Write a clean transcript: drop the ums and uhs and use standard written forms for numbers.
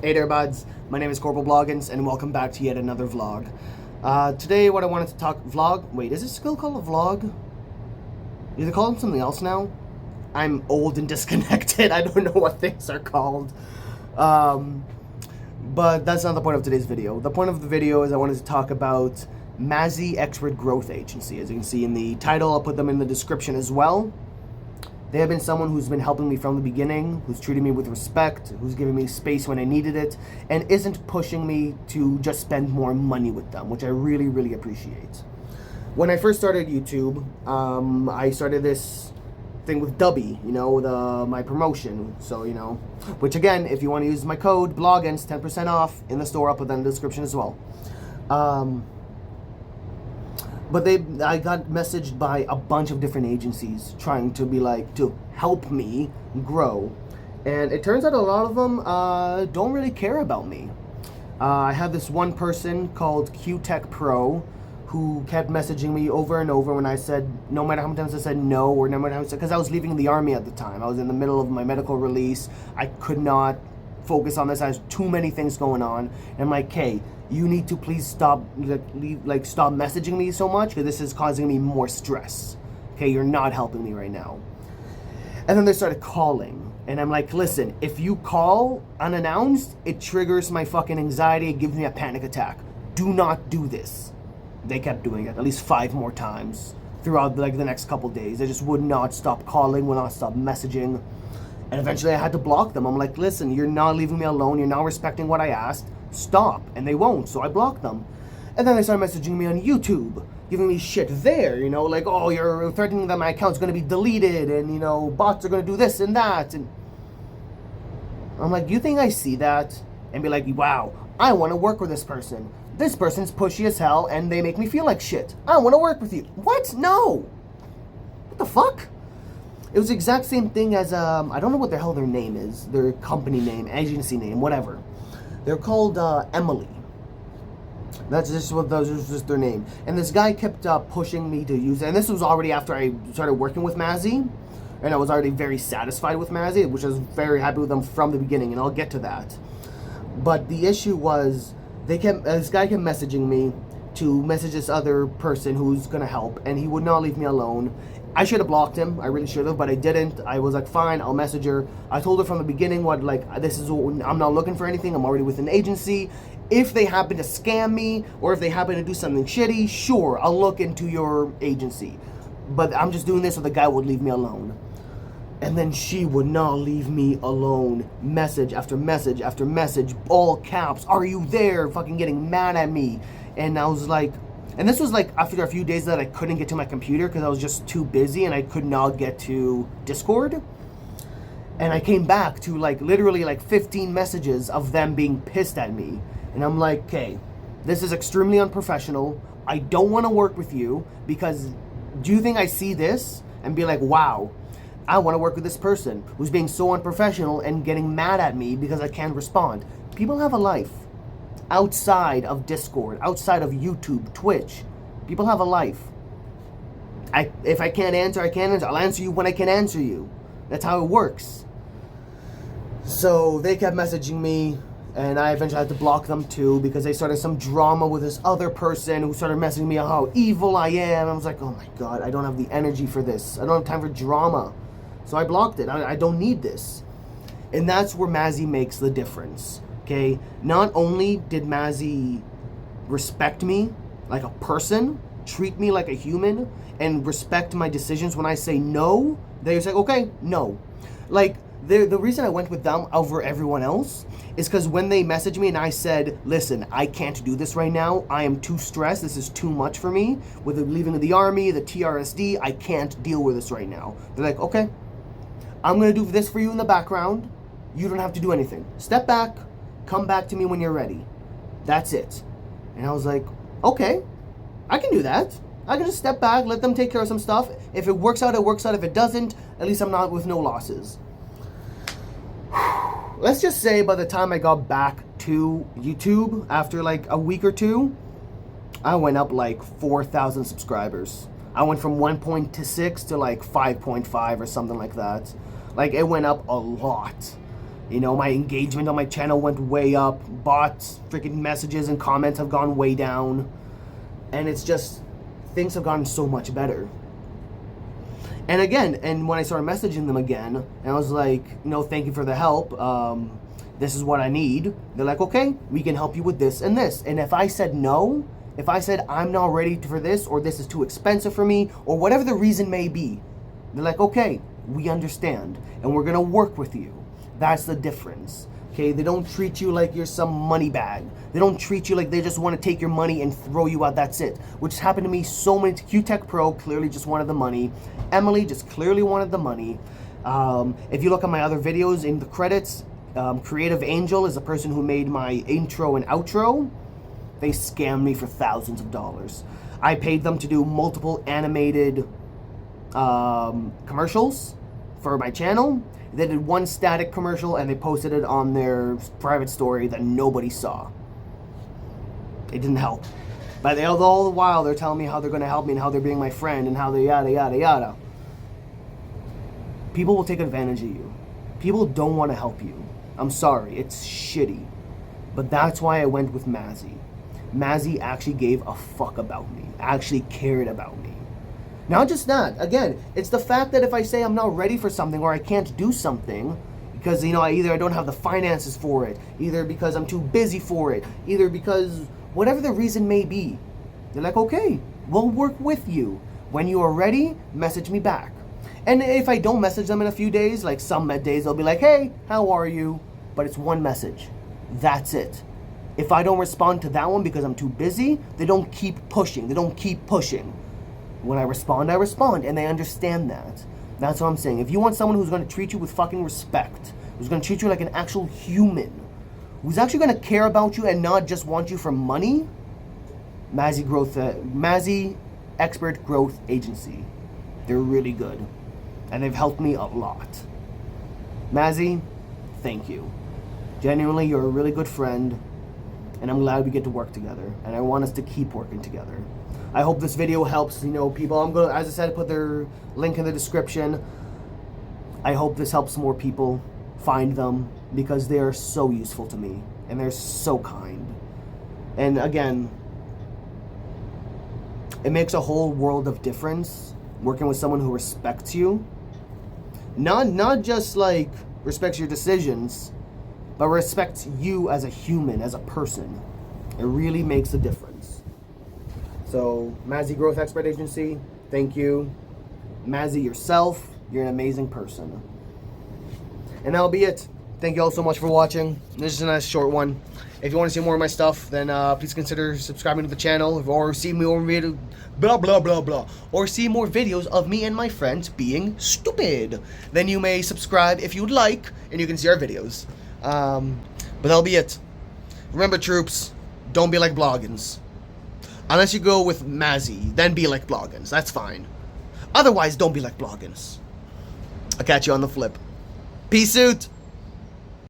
Hey there buds, my name is Corporal.Bloggins and welcome back to yet another vlog. Today what I wanted to talk, wait, is it still called a vlog? Do they call it something else now? I'm old and disconnected, I don't know what things are called. But that's not the point of today's video. The point of the video is I wanted to talk about Mazzy Expert Growth Agency. As you can see in the title, I'll put them in the description as well. They have been someone who's been helping me from the beginning, who's treated me with respect, who's giving me space when I needed it, and isn't pushing me to just spend more money with them, which I really, really appreciate. When I first started YouTube, I started this thing with Dubby, you know, my promotion. So, you know, which again, if you want to use my code, Bloggins, 10% off in the store, I'll put that in the description as well. But I got messaged by a bunch of different agencies trying to be like, to help me grow. And it turns out a lot of them don't really care about me. I had this one person called QTech Pro who kept messaging me over and over when I said, no matter how many times I said no, or no matter how many times, because I was leaving the army at the time. I was in the middle of my medical release. I could not focus on this. I had too many things going on. And I'm like, hey, you need to please stop messaging me so much because this is causing me more stress. Okay, you're not helping me right now. And then they started calling. And I'm like, listen, if you call unannounced, it triggers my fucking anxiety. It gives me a panic attack. Do not do this. They kept doing it at least 5 more times throughout the next couple days. They just would not stop calling, would not stop messaging. And eventually I had to block them. I'm like, listen, you're not leaving me alone. You're not respecting what I asked. Stop. And they won't. So I blocked them. And then they started messaging me on YouTube, giving me shit there, you know, like, oh, you're threatening that my account's going to be deleted and, you know, bots are going to do this and that. And I'm like, you think I see that and be like, wow, I want to work with this person. This person's pushy as hell and they make me feel like shit. I want to work with you. What? No. What the fuck? It was the exact same thing as, I don't know what the hell their name is. Their company name, agency name, whatever. They're called Emily. That's just what those was just their name. And this guy kept pushing me to use it. And this was already after I started working with Mazzy. And I was already very satisfied with Mazzy, which I was very happy with them from the beginning. And I'll get to that. But the issue was, this guy kept messaging me to message this other person who's gonna help, and he would not leave me alone. I should have blocked him, I really should have, but I didn't. I was like, fine, I'll message her. I told her from the beginning what, like, I'm not looking for anything, I'm already with an agency. If they happen to scam me, or if they happen to do something shitty, sure, I'll look into your agency. But I'm just doing this so the guy would leave me alone. And then she would not leave me alone. Message after message after message, all caps, are you there? Fucking getting mad at me. And I was like, and this was like after a few days that I couldn't get to my computer because I was just too busy and I could not get to Discord. And I came back to like literally like 15 messages of them being pissed at me. And I'm like, okay, this is extremely unprofessional. I don't want to work with you because do you think I see this and be like, wow, I want to work with this person who's being so unprofessional and getting mad at me because I can't respond. People have a life outside of Discord, outside of YouTube, Twitch. People have a life. If I can't answer, I can't answer. I'll answer you when I can answer you. That's how it works. So they kept messaging me, and I eventually had to block them too because they started some drama with this other person who started messaging me on how evil I am. I was like, oh my god, I don't have the energy for this. I don't have time for drama. So I blocked it. I don't need this. And that's where Mazzy makes the difference. Okay? Not only did Mazzy respect me like a person, treat me like a human, and respect my decisions when I say no, they say, okay, no. Like, the reason I went with them over everyone else is because when they messaged me and I said, listen, I can't do this right now. I am too stressed. This is too much for me. With leaving the army, the TRSD, I can't deal with this right now. They're like, okay, I'm going to do this for you in the background. You don't have to do anything. Step back. Come back to me when you're ready. That's it. And I was like, okay, I can do that. I can just step back, let them take care of some stuff. If it works out, it works out. If it doesn't, at least I'm not with no losses. Let's just say by the time I got back to YouTube, after like a week or two, I went up like 4,000 subscribers. I went from 1.6 to like 5.5 or something like that. Like, it went up a lot. You know, my engagement on my channel went way up. Bots, freaking messages and comments have gone way down. And it's just, things have gotten so much better. And again, and when I started messaging them again, and I was like, you know, thank you for the help. This is what I need. They're like, okay, we can help you with this and this. And if I said no, if I said I'm not ready for this, or this is too expensive for me, or whatever the reason may be, they're like, okay, we understand, and we're gonna work with you. That's the difference. Okay, they don't treat you like you're some money bag. They don't treat you like they just want to take your money and throw you out, that's it. Which has happened to me so many. Q-Tech Pro clearly just wanted the money. Emily just clearly wanted the money. If you look at my other videos in the credits, Creative Angel is the person who made my intro and outro. They scammed me for thousands of dollars. I paid them to do multiple animated commercials for my channel. They did one static commercial and they posted it on their private story that nobody saw. It didn't help. But all the while they're telling me how they're going to help me and how they're being my friend and how they yada yada yada. People will take advantage of you. People don't want to help you. I'm sorry, it's shitty. But that's why I went with Mazzy. Mazzy actually gave a fuck about me. Actually cared about me. Not just that. Again, it's the fact that if I say I'm not ready for something or I can't do something because, you know, either I don't have the finances for it, either because I'm too busy for it, either because whatever the reason may be, they're like, okay, we'll work with you. When you are ready, message me back. And if I don't message them in a few days, like some days, they'll be like, hey, how are you? But it's one message. That's it. If I don't respond to that one because I'm too busy, they don't keep pushing. They don't keep pushing. When I respond, and they understand that. That's what I'm saying. If you want someone who's going to treat you with fucking respect, who's going to treat you like an actual human, who's actually going to care about you and not just want you for money, Mazzy Expert Growth Agency. They're really good. And they've helped me a lot. Mazzy, thank you. Genuinely, you're a really good friend, and I'm glad we get to work together, and I want us to keep working together. I hope this video helps, you know, people. I'm going to, as I said, put their link in the description. I hope this helps more people find them because they are so useful to me and they're so kind. And again, it makes a whole world of difference working with someone who respects you. Not just like respects your decisions, but respects you as a human, as a person. It really makes a difference. So, Mazzy Growth Expert Agency, thank you. Mazzy yourself, you're an amazing person. And that'll be it. Thank you all so much for watching. This is a nice short one. If you want to see more of my stuff, then please consider subscribing to the channel or see more videos, or see more videos of me and my friends being stupid. Then you may subscribe if you'd like, and you can see our videos. But that'll be it. Remember, troops, don't be like Bloggins. Unless you go with Mazzy, then be like Bloggins. That's fine. Otherwise, don't be like Bloggins. I'll catch you on the flip. Peace out.